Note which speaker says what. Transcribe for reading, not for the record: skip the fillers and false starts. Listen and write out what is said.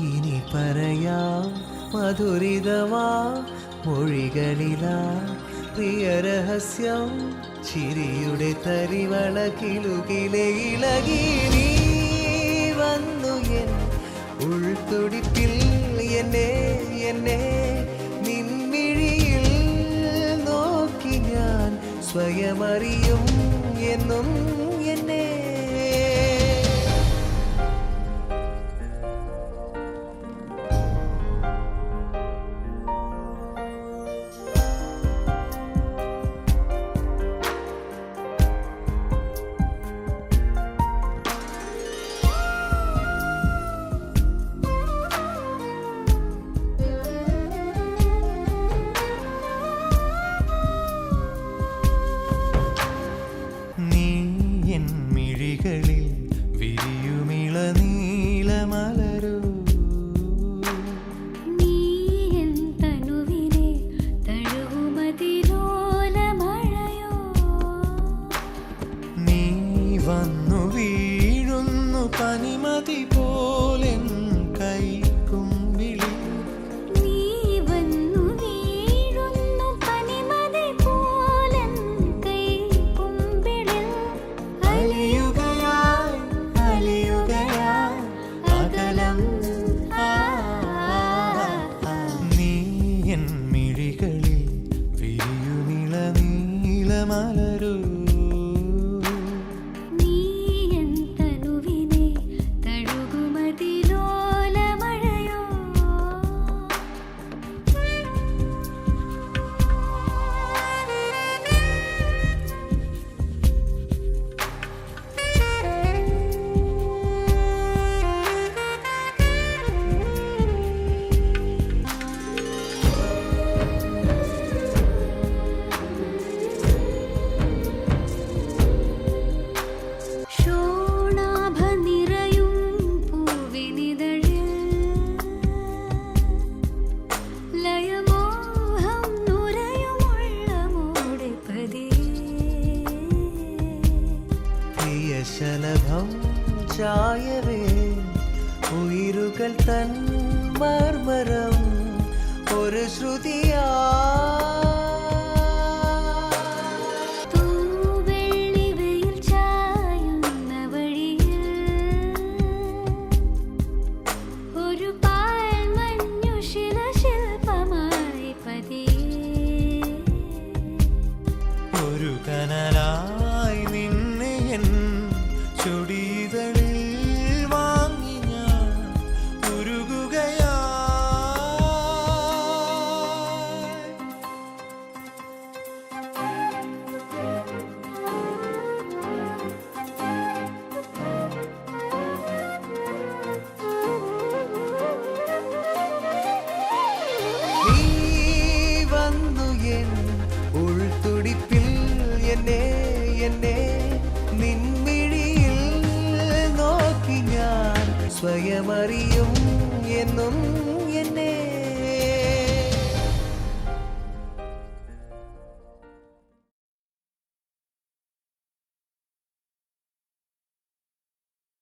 Speaker 1: ഇനി പറയാം മധുരിതമാ മൊഴികളിലാ പ്രിയ രഹസ്യം ചിരിയുടെ തരിവള കിലുകിലെ ഇളകി നീ വന്നു എൻ ഉൾത്തുടിപ്പിൽ എന്നെ എന്നെ നിൻമിഴിയിൽ നോക്കി ഞാൻ സ്വയമറിയും എന്നും എന്നെ. മിഴികളിൽ വിരിയുമിള നീലമലരൂ
Speaker 2: നീ എൻ തനുവിനെ തഴുകുമതിലോലമഴയോ
Speaker 1: നീ വന്നു വീഴുന്നു പനിമതി പോലെൻ കൈക്കുമ്പിളിൽ
Speaker 2: നീ വന്നു വീഴുന്നു പനിമതി പോലെൻ കൈക്കുമ്പിളിൽ
Speaker 1: അലിയുകയായി അലിയുകയായി അകലം നീ എൻ മിഴികളിൽ വിരിയുമിള നീലമലരൂ
Speaker 2: നീ എൻ തനുവിനെ തഴുകുമതിലോലമഴയോ ശോണാഭ നിറയും പൂവിനിതഴിൽ ലയമോഹം നുരയുമുള്ളമോടെ പതിയെ
Speaker 1: പ്രിയശലഭം ചായവേ ഉയിരുകൾ തൻ മർമരം ഒരു ശ്രുതിയാ
Speaker 2: തൂവെള്ളിവെയിൽ ചായുന്ന വഴിയിൽ ഒരു പാൽമഞ്ഞു ശിലശില്പമായി പതിയെ
Speaker 1: ഒരു കനലായി നിന്നെ എൻ ചൊടിതളിൽ വാങ്ങി ഞാൻ ഉരുകുകയായി. നീ വന്നു എൻ ഉൾത്തുടിപ്പിൽ എന്നെ എന്നെ നിൻമിഴിയിൽ നോക്കി ഞാൻ സ്വയമറിയ